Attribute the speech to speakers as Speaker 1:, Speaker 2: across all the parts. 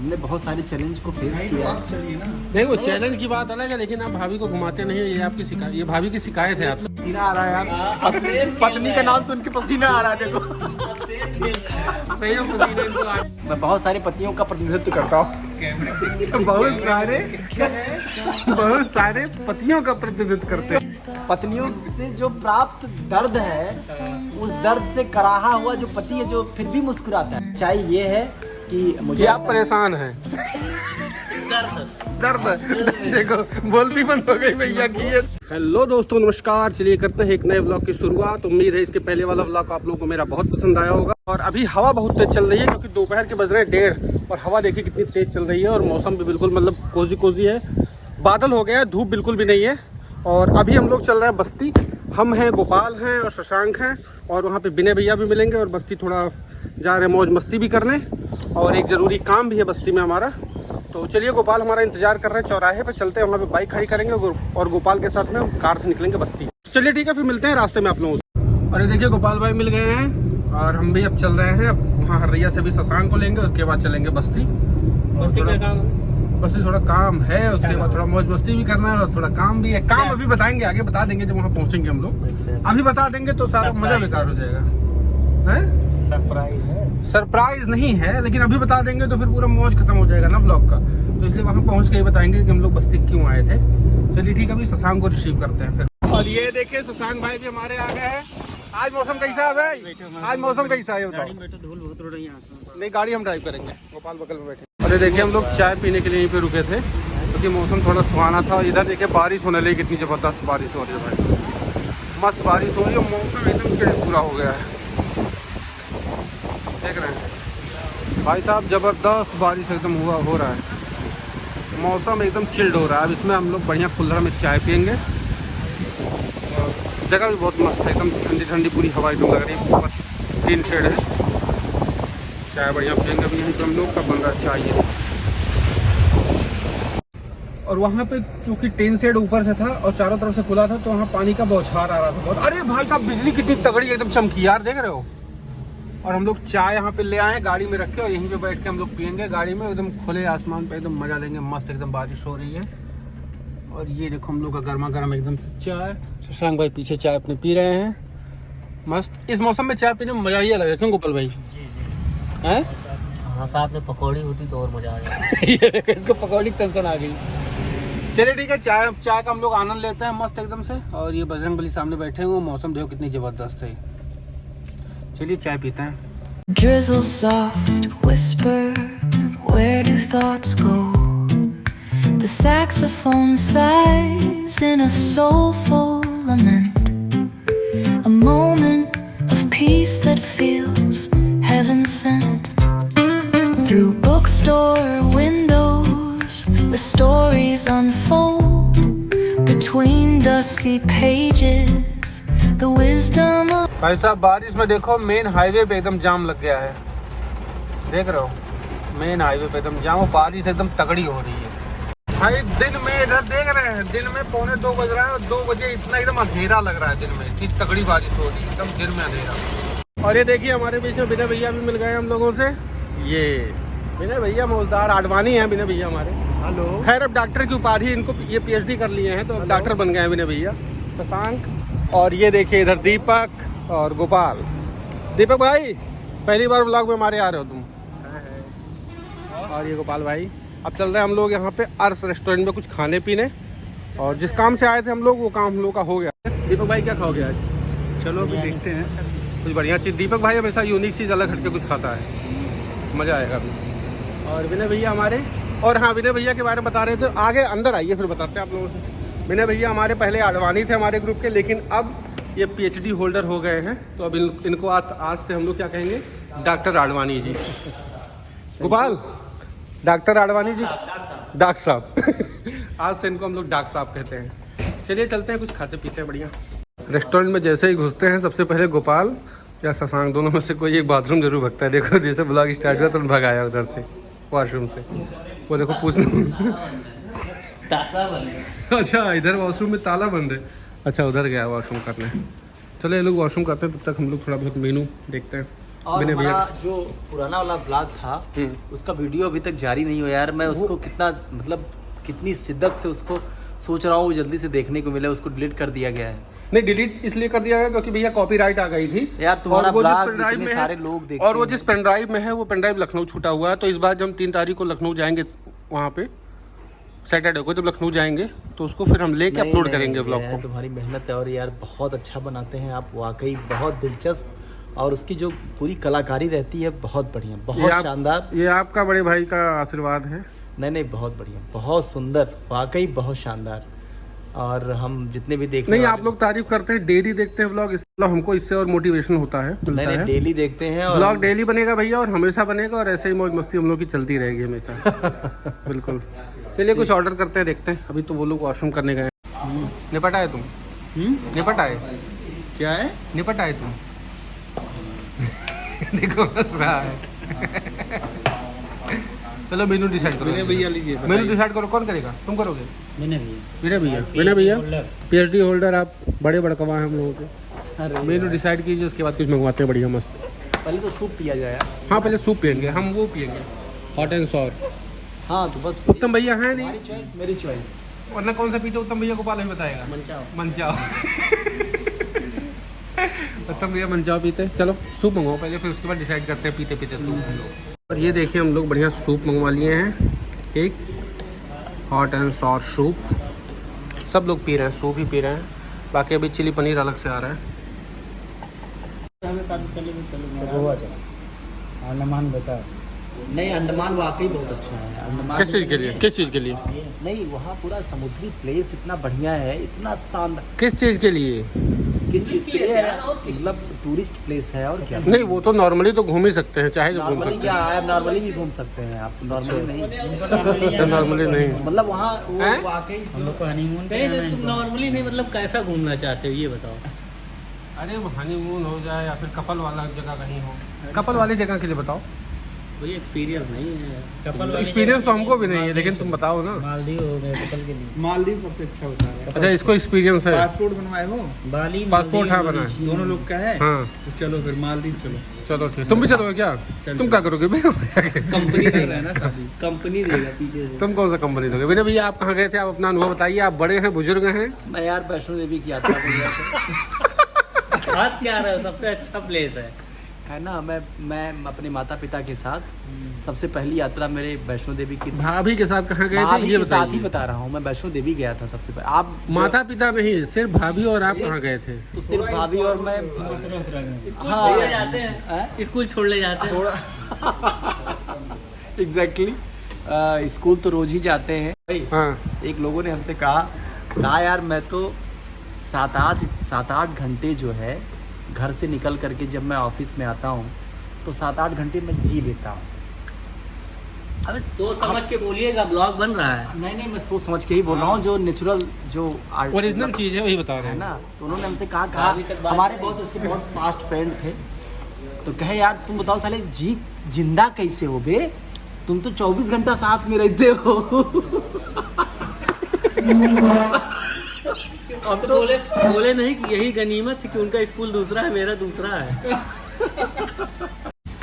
Speaker 1: हमने बहुत सारे चैलेंज को फेस किया।
Speaker 2: नहीं वो चैलेंज की बात अलग है, लेकिन आप भाभी को घुमाते नहीं है, ये आपकी शिकायत, ये भाभी की शिकायत है आपसे।
Speaker 1: पसीना आ रहा है यार, पत्नी का नाम सुन के पसीना आ रहा है। देखो
Speaker 2: सही में पसीना इनको आ-
Speaker 1: मैं बहुत सारे पतियों का प्रतिनिधित्व करता हूँ।
Speaker 2: बहुत सारे पतियों का प्रतिनिधित्व करते हैं।
Speaker 1: पत्नियों से जो प्राप्त दर्द है, उस दर्द से कराहा हुआ जो पति है, जो फिर भी मुस्कुराता है। सच्चाई ये है कि मुझे
Speaker 2: आप परेशान हैं। दर्द देखो बोलती बंद हो गई भैया की। हेलो दोस्तों, नमस्कार। चलिए करते हैं एक नए व्लॉग की शुरुआत। उम्मीद है इसके पहले वाला व्लॉग आप लोगों को मेरा बहुत पसंद आया होगा। और अभी हवा बहुत तेज चल रही है, क्योंकि दोपहर के बज रहे हैं 1:30 और हवा देखिए कितनी तेज चल रही है। और मौसम भी बिल्कुल मतलब कोजी कोजी है, बादल हो गया है, धूप बिल्कुल भी नहीं है। और अभी हम लोग चल रहे हैं बस्ती। हम हैं, गोपाल हैं और शशांक हैं, और वहाँ पे विनय भैया भी मिलेंगे। और बस्ती थोड़ा जा रहे हैं मौज मस्ती भी करने, और एक ज़रूरी काम भी है बस्ती में हमारा। तो चलिए, गोपाल हमारा इंतजार कर रहे हैं, चौराहे पे चलते हैं, वहाँ पे बाइक खड़ी करेंगे और गोपाल के साथ में हम कार से निकलेंगे बस्ती। चलिए ठीक है, फिर मिलते हैं रास्ते में आप लोगों से। और ये देखिए गोपाल भाई मिल गए हैं, और हम भी अब चल रहे हैं। अब वहाँ हरिया से भी शशांक को लेंगे, उसके बाद चलेंगे बस्ती। बस्ती क्या काम? बस्ती थोड़ा काम है, उसके बाद थोड़ा मौज मस्ती भी करना है, और थोड़ा काम भी है। काम अभी बताएंगे, आगे बता देंगे जब वहाँ पहुँचेंगे हम लोग। अभी बता देंगे तो सारा मजा बेकार हो जाएगा। है
Speaker 1: सरप्राइज है?
Speaker 2: सरप्राइज नहीं है, लेकिन अभी बता देंगे तो फिर पूरा मौज खत्म हो जाएगा ना ब्लॉग का। तो इसलिए वहाँ पहुँच के ही बताएंगे कि हम लोग बस्ती क्यों आए थे। चलिए ठीक है, अभी शशांक को रिसीव करते हैं फिर। और ये देखिए शशांक भाई भी हमारे आ गए हैं। आज मौसम कैसा है भाई? आज मौसम कैसा है बताओ?
Speaker 1: धूल बहुत उड़ रही है।
Speaker 2: नहीं, गाड़ी हम ड्राइव करेंगे, गोपाल बगल में बैठे। अरे देखिए, हम लोग चाय पीने के लिए यहीं पे रुके थे, क्योंकि मौसम थोड़ा सुहाना था। और इधर देखिए बारिश होने लगी, कितनी जबरदस्त बारिश हो रही है भाई, मस्त बारिश हो रही है। मौसम एकदम चिड़ पूरा हो गया है, देख रहे हैं भाई साहब, जबरदस्त बारिश एकदम हो रहा है। मौसम एकदम चिल्ड हो रहा है। अब इसमें हम लोग बढ़िया कुल्हड़ में चाय पियेंगे। जगह भी बहुत मस्त है, एकदम ठंडी ठंडी पूरी हवा एकदम लग रही है। तीन शेड है, चाय बढ़िया पियेंगे। अभी यहीं पर हम लोग का बन रहा है चाय ये। और वहाँ पे चूंकि टीन शेड ऊपर से था और चारों तरफ से खुला था, तो वहाँ पानी का बौछार आ रहा था बहुत। अरे भाई साहब, बिजली कितनी तगड़ी एकदम चमकी यार, देख रहे हो। और हम लोग चाय यहाँ पे ले आए, गाड़ी में रख के, और यहीं पे बैठ के हम लोग पियेंगे गाड़ी में, एकदम खुले आसमान पे, एकदम मजा लेंगे। मस्त एकदम बारिश हो रही है। और ये देखो हम लोग का गर्मा गर्म एकदम चाय। शशांक भाई पीछे चाय अपने पी रहे हैं, मस्त। इस मौसम में चाय पीने में मजा ही अलग है, क्यों गोपाल भाई? हैं?
Speaker 1: हाँ, साथ में पकौड़ी होती तो और मजा आ जाता।
Speaker 2: ये देखो, इसको पकौड़ी की टेंशन आ गई। चलिए ठीक है, चाय का हम लोग आनंद लेते हैं मस्त एकदम से। और ये बजरंगबली सामने बैठे हुए, मौसम देखो कितनी जबरदस्त है। चलिए चाय पीते हैं।
Speaker 3: Drizzle soft whisper, where do thoughts go? The saxophone sighs in a soulful lament, a moment of peace that feels heaven sent. Through bookstore windows, the stories unfold, between dusty pages, the wisdom of
Speaker 2: भाई साहब, बारिश में देखो main highway पे एकदम जाम लग गया है, देख रहे हो। मेन हाईवे पे एकदम जाम, बारिश एकदम तगड़ी हो रही है भाई। दिन में इधर देख रहे हैं, दिन में 1:45 बज रहा है, और 2 बजे इतना एकदम अंधेरा लग रहा है। दिन में इतनी तगड़ी बारिश हो रही है, एकदम दिन में अंधेरा। और ये देखिए हमारे बीच में विनय भैया भी मिल गए हम लोगों से। ये विनय भैया मौजदार आडवाणी हैं, विनय भैया हमारे। हेलो। खैर, अब डॉक्टर की उपाधि इनको, ये PhD कर लिए हैं, तो अब डॉक्टर बन गए हैं विनय भैया। शशांक। और ये देखिए इधर दीपक और गोपाल। दीपक भाई, पहली बार व्लॉग में हमारे आ रहे हो तुम। और ये गोपाल भाई। अब चल रहे हैं हम लोग यहाँ पे अर्स रेस्टोरेंट में कुछ खाने पीने, और जिस काम से आए थे हम लोग, वो काम हम लोग का हो गया। दीपक भाई क्या खाओगे आज? चलो अभी देखते हैं कुछ बढ़िया चीज़। दीपक भाई हमेशा यूनिक चीज़ अलग हटके कुछ खाता है, मज़ा आएगा अभी। और विनय भैया हमारे, और हाँ, विनय भैया के बारे में बता रहे थे, आगे अंदर आइए फिर बताते हैं आप लोगों से। विनय भैया हमारे पहले आडवाणी थे हमारे ग्रुप के, लेकिन अब ये PhD होल्डर हो गए हैं। तो अब इनको आज से हम लोग क्या कहेंगे? Doctor Advani ji. Gopal, doctor Advani ji, doctor साहब। आज से इनको हम लोग डॉक्टर साहब कहते हैं। चलिए चलते हैं, कुछ खाते पीते हैं बढ़िया। रेस्टोरेंट में जैसे ही घुसते हैं, सबसे पहले गोपाल या शशांक, दोनों में से कोई एक बाथरूम जरूर भगता है। देखो जैसे ब्लॉग स्टार्ट हुआ तो भगाया उधर से, वॉशरूम से। वो देखो पूछना अच्छा, इधर वॉशरूम में ताला बंद है। अच्छा, उधर गया वॉशरूम करने। चलो ये लोग वॉशरूम करते हैं, तब तक हम लोग थोड़ा बहुत मेनू देखते हैं।
Speaker 1: और
Speaker 2: मैंने
Speaker 1: हमारा
Speaker 2: भैया
Speaker 1: जो पुराना वाला ब्लॉग था उसका वीडियो अभी तक जारी नहीं हुआ यार। मैं उसको कितना मतलब कितनी शिद्दत से उसको सोच रहा हूँ जल्दी से देखने को मिले, उसको डिलीट कर दिया गया है।
Speaker 2: नहीं, डिलीट इसलिए कर दिया गया क्योंकि भैया कॉपीराइट आ गई थी
Speaker 1: यार तुम्हारा
Speaker 2: और वो जिस
Speaker 1: ब्लॉग
Speaker 2: पेनड्राइव
Speaker 1: इतने
Speaker 2: में
Speaker 1: सारे
Speaker 2: है
Speaker 1: लोग देखते
Speaker 2: और वो
Speaker 1: हैं।
Speaker 2: जिस पेनड्राइव में है वो पेनड्राइव लखनऊ छूटा हुआ है। तो इस बार जब हम 3 तारीख को लखनऊ जाएंगे, वहाँ पे सैटरडे को जब लखनऊ जाएंगे तो उसको फिर हम लेके अपलोड करेंगे ब्लॉग को।
Speaker 1: तुम्हारी मेहनत है और यार बहुत अच्छा बनाते हैं आप, वाकई बहुत दिलचस्प, और उसकी जो पूरी कलाकारी रहती है बहुत बढ़िया, बहुत शानदार।
Speaker 2: ये आपका बड़े भाई का आशीर्वाद है।
Speaker 1: नहीं बहुत बढ़िया, बहुत सुंदर, वाकई बहुत शानदार। और हम जितने भी देखने
Speaker 2: नहीं, आप लोग तारीफ करते हैं, डेली देखते हैं ब्लॉग, इसलिए हमको इससे और मोटिवेशन होता है, मिलता है।
Speaker 1: डेली देखते हैं और
Speaker 2: ब्लॉग डेली बनेगा भैया और हमेशा बनेगा और ऐसे ही मौज मस्ती हम लोग की चलती रहेगी हमेशा। बिल्कुल। चलिए कुछ ऑर्डर करते हैं, देखते हैं। अभी तो वो लोग वॉशरूम करने गए। निपट आए तुम? निपट आए?
Speaker 1: क्या है?
Speaker 2: निपट आए तुम? देखो हंस रहा है। चलो मेनू डिसाइड करो।
Speaker 1: भैया लीजिए,
Speaker 2: मेनू डिसाइड करो, कौन करेगा? तुम करोगे?
Speaker 1: मैंने
Speaker 2: भैया PhD होल्डर, आप बड़े बड़कवा हैं हम लोगों के। मेनू डिसाइड कीजिए, उसके बाद कुछ मंगवाते हैं बढ़िया मस्त।
Speaker 1: पहले तो सूप पिया जाए।
Speaker 2: हाँ पहले सूप पियेंगे हम, वो पियेंगे हॉट एंड सॉर।
Speaker 1: हाँ तो बस
Speaker 2: उत्तम भैया है नहीं,
Speaker 1: हमारी चॉइस, मेरी चॉइस।
Speaker 2: वरना कौन सा पीते उत्तम भैया, गोपाल ही बताएगा। मंचाओ। उत्तम भैया मंचाओ पीते। चलो सूप मंगवाओ पहले, फिर उसके बाद डिसाइड करते हैं पीते पीते सूप हम लोग। और ये देखिए हम लोग बढ़िया सूप मंगवा लिए हैं, एक हॉट एंड सॉर सूप। सब लोग पी रहे हैं, सूप ही पी रहे हैं। बाकी अभी चिली पनीर अलग से आ रहा है।
Speaker 1: अंडमान बता। नहीं, अंडमान वाकई बहुत अच्छा है। अंडमान
Speaker 2: किस चीज़ के लिए? किस चीज़ के लिए?
Speaker 1: नहीं, वहाँ पूरा समुद्री प्लेस इतना बढ़िया है, इतना शानदार।
Speaker 2: किस चीज़ के लिए?
Speaker 1: किस चीज़ के लिए? मतलब टूरिस्ट प्लेस है और क्या।
Speaker 2: नहीं वो तो नॉर्मली तो घूम ही सकते हैं, चाहे जो घूम
Speaker 1: नॉर्मली
Speaker 2: सकते
Speaker 1: क्या है, आप नॉर्मली भी घूम सकते हैं, आप नॉर्मली नहीं।
Speaker 2: हैं। नॉर्मली नहीं,
Speaker 1: मतलब वहाँ वो
Speaker 2: हैं?
Speaker 1: वाकई
Speaker 4: हम लोग को हनीमून पे जाना है। तुम नॉर्मली नहीं, मतलब कैसा घूमना चाहते हो ये बताओ।
Speaker 2: अरे वो हनीमून हो जाए या फिर कपल वाला जगह कहीं हो। कपल वाली जगह के लिए बताओ।
Speaker 4: कोई एक्सपीरियंस नहीं है।
Speaker 2: तो एक्सपीरियंस तो हमको भी नहीं है, लेकिन तुम बताओ ना।
Speaker 4: मालदीव हो गए कपल के लिए।
Speaker 5: मालदीव सबसे अच्छा होता है।
Speaker 2: अच्छा इसको एक्सपीरियंस है।
Speaker 5: पासपोर्ट बनवाए हो?
Speaker 4: बाली
Speaker 2: पासपोर्ट हाँ बना है।
Speaker 5: दोनों लोग का है?
Speaker 2: हाँ
Speaker 5: तो चलो फिर मालदीव चलो।
Speaker 2: चलो ठीक। तुम भी चलोगे क्या? तुम क्या करोगे?
Speaker 4: कंपनी
Speaker 5: कर रहे हैं ना शादी।
Speaker 4: कंपनी देगा पीछे से।
Speaker 2: तुम कौन सा कंपनी दोगे? विनय भैया आप कहाँ गए थे? आप अपना अनुभव बताइए, आप बड़े हैं, बुजुर्ग हैं।
Speaker 1: मैं यार वैष्णो देवी की यात्रा कर रहा था।
Speaker 4: बात क्या रहा है, सबसे अच्छा प्लेस
Speaker 1: है ना। मैं अपने माता पिता के साथ सबसे पहली यात्रा मेरे वैष्णो देवी की।
Speaker 2: भाभी के साथ कहाँ गए थे
Speaker 1: भाभी
Speaker 2: ये
Speaker 1: के साथ ही
Speaker 2: बताइए।
Speaker 1: बता रहा हूँ, मैं वैष्णो देवी गया था सबसे पहले। आप
Speaker 2: माता पिता नहीं, सिर्फ भाभी और आप कहाँ गए थे?
Speaker 1: तो सिर्फ भाभी और मैं।
Speaker 4: हाँ छोड़ ले जाते हैं, स्कूल छोड़ ले जाते हैं।
Speaker 1: एग्जैक्टली। स्कूल तो रोज ही जाते हैं भाई।
Speaker 2: हाँ
Speaker 1: एक लोगों ने हमसे कहा यार मैं तो 7-8 घंटे जो है घर से निकल करके जब मैं ऑफिस में आता हूँ तो 7-8 घंटे मैं जी लेता हूँ। अब
Speaker 4: सोच समझ के बोलिएगा, ब्लॉग बन रहा है।
Speaker 1: नहीं मैं सोच समझ के ही बोल रहा हूँ, जो नेचुरल जो
Speaker 2: ओरिजिनल चीज़ है वही बता रहे
Speaker 1: है
Speaker 2: हैं
Speaker 1: ना। तो उन्होंने हमसे कहा
Speaker 4: अभी तक बात
Speaker 1: हमारे
Speaker 4: नहीं।
Speaker 1: बहुत अच्छे बहुत फास्ट फ्रेंड थे, तो कहे यार तुम बताओ साले जिंदा कैसे हो बे, तुम तो 24 घंटा साथ में रहते हो।
Speaker 4: अब तो बोले नहीं कि यही गनीमत है कि उनका स्कूल दूसरा है, मेरा दूसरा है।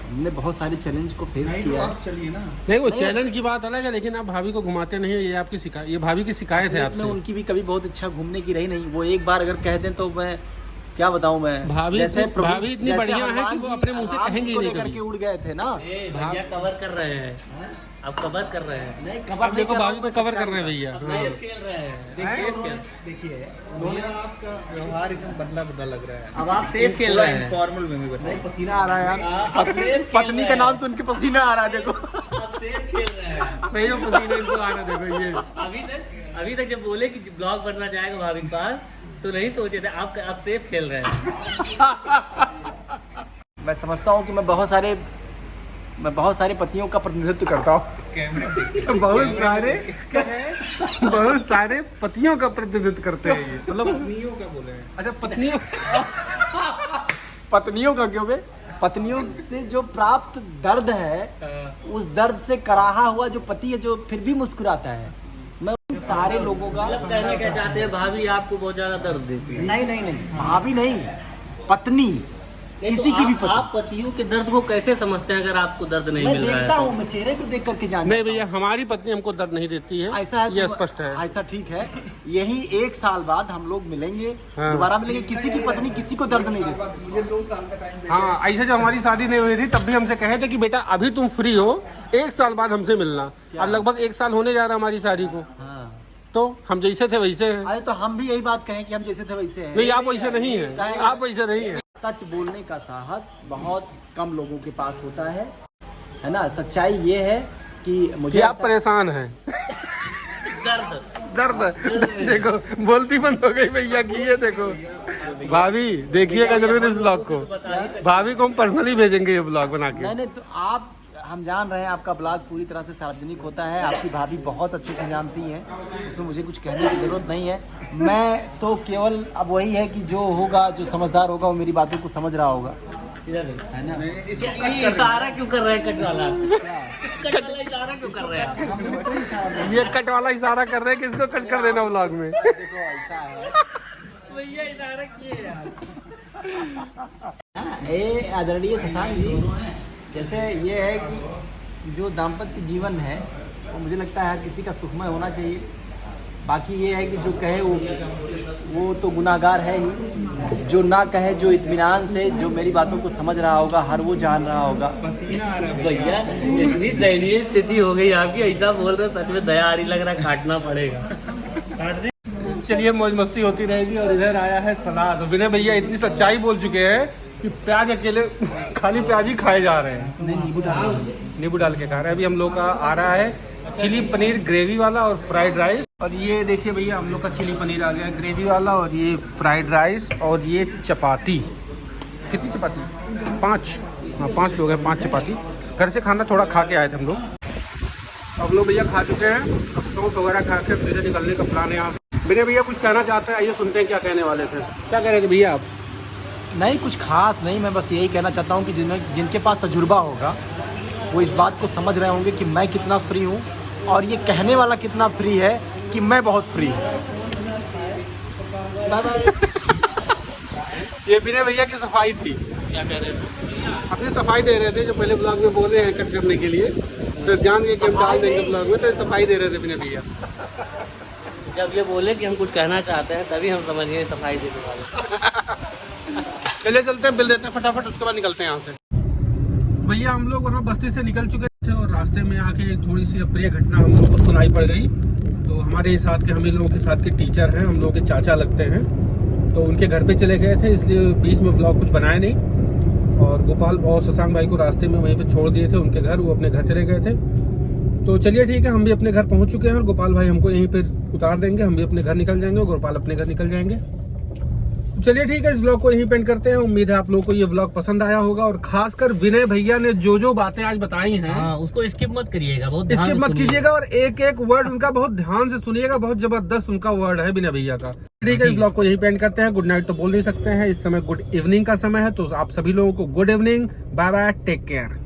Speaker 1: हमने बहुत सारे चैलेंज को फेस
Speaker 5: नहीं तो
Speaker 1: किया
Speaker 5: आप चलिए ना।
Speaker 2: नहीं वो चैलेंज की बात अलग है, लेकिन आप भाभी को घुमाते नहीं है, ये आपकी शिकायत, ये भाभी की शिकायत है
Speaker 1: में
Speaker 2: आपसे।
Speaker 1: उनकी भी कभी बहुत इच्छा घूमने की रही नहीं। वो एक बार अगर कह दें तो मैं क्या बताऊं मैं।
Speaker 2: भाभी भाभी इतनी
Speaker 1: जैसे
Speaker 2: बढ़िया है कि
Speaker 1: हनुमान
Speaker 2: वो
Speaker 1: जी
Speaker 2: अपने मुंह से
Speaker 1: राम जी
Speaker 2: कहेंगे
Speaker 1: को
Speaker 2: ही नहीं
Speaker 1: लेकर
Speaker 2: कभी।
Speaker 1: के उड़ गए थे ना।
Speaker 4: भैया कवर कर रहे हैं, अब कवर कर रहे हैं।
Speaker 1: नहीं
Speaker 2: अब
Speaker 1: कवर
Speaker 2: देखो भाभी को कवर कर रहे हैं भैया।
Speaker 4: सेफ खेल रहे हैं।
Speaker 5: देखिए भैया आपका व्यवहार एकदम बदला बदला लग रहा है।
Speaker 4: अब आप सेफ खेल रहे हैं।
Speaker 5: फॉर्मल वे में बताइए।
Speaker 1: नहीं पसीना आ रहा है यार।
Speaker 4: अब सेफ खेल
Speaker 1: पत्नी
Speaker 4: रहे
Speaker 1: का
Speaker 4: हैं।
Speaker 1: नाम सुन के पसीना आ रहा है। देखो
Speaker 4: अब सेफ खेल रहे हैं।
Speaker 2: सही में पसीने इनको आ रहे देखो ये।
Speaker 4: अभी तक जब बोले कि ब्लॉग बनना चाहेगा भाभी के पास, तो नहीं सोचे थे। आप सेफ खेल रहे हैं।
Speaker 1: मैं समझता हूँ कि मैं बहुत सारे पतियों का प्रतिनिधित्व करता हूँ।
Speaker 2: बहुत सारे पतियों का प्रतिनिधित्व करते हैं ये, मतलब
Speaker 5: पत्नियों का बोले हैं।
Speaker 2: अच्छा पत्नियों।
Speaker 1: पत्नियों का क्यों बे? पत्नियों से जो प्राप्त दर्द है, उस दर्द से कराहा हुआ जो पति है जो फिर भी मुस्कुराता है, मैं उन सारे लोगों का।
Speaker 4: मतलब कहना क्या चाहते हैं, भाभी आपको बहुत ज्यादा दर्द देती है।
Speaker 1: नहीं भाभी नहीं, पत्नी। किसी की भी पत्नी।
Speaker 4: आप पतियों के दर्द को कैसे समझते हैं अगर आपको दर्द नहीं
Speaker 1: मैं
Speaker 4: मिल रहा है
Speaker 1: देखता
Speaker 4: तो?
Speaker 1: हूँ, मैं चेहरे को देख करके जानता
Speaker 2: नहीं भैया, हमारी पत्नी हमको दर्द नहीं देती है,
Speaker 1: ऐसा है
Speaker 2: ये
Speaker 1: तो
Speaker 2: स्पष्ट है।
Speaker 1: ऐसा ठीक है। यही 1 साल बाद हम लोग मिलेंगे,
Speaker 2: हाँ।
Speaker 1: दोबारा मिलेंगे। किसी की पत्नी किसी को दर्द नहीं देती।
Speaker 5: मुझे 2 साल का टाइम
Speaker 2: हाँ, ऐसे जब हमारी शादी नहीं हुई थी तब भी हमसे कहे थे कि बेटा अभी तुम फ्री हो, 1 साल बाद हमसे मिलना। अब लगभग 1 साल होने जा रहा है हमारी शादी को,
Speaker 1: हाँ।
Speaker 2: तो हम जैसे थे वैसे हैं।
Speaker 1: अरे तो हम भी यही बात कहें कि हम जैसे थे वैसे हैं।
Speaker 2: नहीं, आप वैसे नहीं हैं, आप वैसे नहीं हैं।
Speaker 1: सच बोलने का साहस बहुत कम लोगों के पास होता है ना। सच्चाई ये है कि मुझे
Speaker 2: कि आप परेशान हैं। दर्द देखो, बोलती बंद हो गई भैया की। ये देखो भाभी, देखिएगा जरूर इस ब्लॉग को। भाभी को हम पर्सनली भेजेंगे ये ब्लॉग बना के।
Speaker 1: नहीं तो आप, हम जान रहे हैं आपका ब्लॉग पूरी तरह से सार्वजनिक होता है। आपकी भाभी बहुत अच्छे से जानती हैं, उसमें मुझे कुछ कहने की जरूरत नहीं है। मैं तो केवल अब वही है कि जो होगा, जो समझदार होगा वो मेरी बातों को समझ रहा होगा, है ना।
Speaker 4: ये इशारा क्यों कर रहे हैं कट वाला? कट वाला इशारा क्यों कर रहे हैं आप?
Speaker 2: ये कट वाला इशारा कर रहे हैं कि इसको कट कर देना ब्लॉग में।
Speaker 1: देखो ऐसा है
Speaker 4: भैया इशारा किए यार।
Speaker 1: ये आदरणीय शशांक जी, जैसे ये है कि जो दाम्पत्य जीवन है वो मुझे लगता है हर किसी का सुखमय होना चाहिए। बाकी ये है कि जो कहे वो तो गुनाहगार है ही, जो ना कहे, जो इत्मीनान से, जो मेरी बातों को समझ रहा होगा, हर वो जान रहा होगा।
Speaker 5: पसीना आ रहा है
Speaker 4: भैया इतनी दयनीय स्थिति हो गई आपकी, ऐसा बोल रहे सच में दया आ रही लग रहा है, काटना पड़ेगा। काट दे।
Speaker 2: चलिए, मौज मस्ती होती रहेगी। और इधर आया है सलाद। विनय भैया इतनी सच्चाई बोल चुके हैं कि प्याज अकेले खाली प्याज ही खाए जा रहे हैं, नींबू डाल के खा रहे हैं। अभी हम लोग का आ रहा है चिली पनीर ग्रेवी वाला और फ्राइड राइस। और ये देखिए भैया, हम लोग का चिली पनीर आ गया है ग्रेवी वाला, और ये फ्राइड राइस, और ये चपाती। कितनी चपाती? 5। हाँ, 5 लोग हैं, 5 चपाती। घर से खाना थोड़ा खा के आए थे हम लोग। अब लोग भैया खा चुके हैं, अब सॉस वगैरह खा के फिर से निकलने का प्लान है यहाँ से। मेरे भैया कुछ कहना चाहते हैं, आइए सुनते हैं क्या कहने वाले थे। क्या कह रहे थे भैया आप?
Speaker 1: नहीं, कुछ खास नहीं। मैं बस यही कहना चाहता हूँ कि जिनके पास तजुर्बा होगा वो इस बात को समझ रहे होंगे कि मैं कितना फ्री हूँ, और ये कहने वाला कितना फ्री है कि मैं बहुत फ्री हूँ।
Speaker 2: ये विनय भैया की सफाई थी।
Speaker 4: क्या कह रहे थे?
Speaker 2: अपनी सफाई दे रहे थे, जो पहले ब्लॉग में बोले हैं कट करने के लिए, तो जान गए कि हम डाल देंगे ब्लॉग में, तो सफाई दे रहे थे विनय भैया।
Speaker 4: जब ये बोले कि हम कुछ कहना चाहते हैं तभी हम समझ गए सफाई देने वाले।
Speaker 2: चलिए चलते हैं, बिल देते हैं फटाफट, उसके बाद निकलते हैं यहाँ से। भैया हम लोग वहाँ बस्ती से निकल चुके थे और रास्ते में आके थोड़ी सी अप्रिय घटना हम लोग को सुनाई पड़ गई। तो हमारे साथ के, हम लोगों के साथ के टीचर हैं, हम लोगों के चाचा लगते हैं, तो उनके घर पे चले गए थे, इसलिए बीच में ब्लॉग कुछ बनाया नहीं। और गोपाल और शशांक भाई को रास्ते में वहीं पे छोड़ दिए थे उनके घर, वो अपने घर चले गए थे। तो चलिए ठीक है, हम भी अपने घर पहुंच चुके हैं और गोपाल भाई हमको यहीं पर उतार देंगे, हम भी अपने घर निकल जाएंगे और गोपाल अपने घर निकल जाएंगे। चलिए ठीक है, इस व्लॉग को यहीं पेंड करते हैं। उम्मीद है आप लोगों को ये व्लॉग पसंद आया होगा, और खासकर विनय भैया ने जो जो बातें आज बताई हैं,
Speaker 4: हाँ, उसको स्किप मत करिएगा, बहुत ध्यान
Speaker 2: स्किप
Speaker 4: से
Speaker 2: मत
Speaker 4: सुनिएगा।
Speaker 2: कीजिएगा, और एक एक वर्ड उनका बहुत ध्यान से सुनिएगा। बहुत जबरदस्त उनका वर्ड है विनय भैया का। ठीक है, इस ब्लॉग को यहीं पेंड करते हैं। गुड नाइट तो बोल नहीं सकते हैं, इस समय गुड इवनिंग का समय है, तो आप सभी लोगों को good evening, bye bye, take care.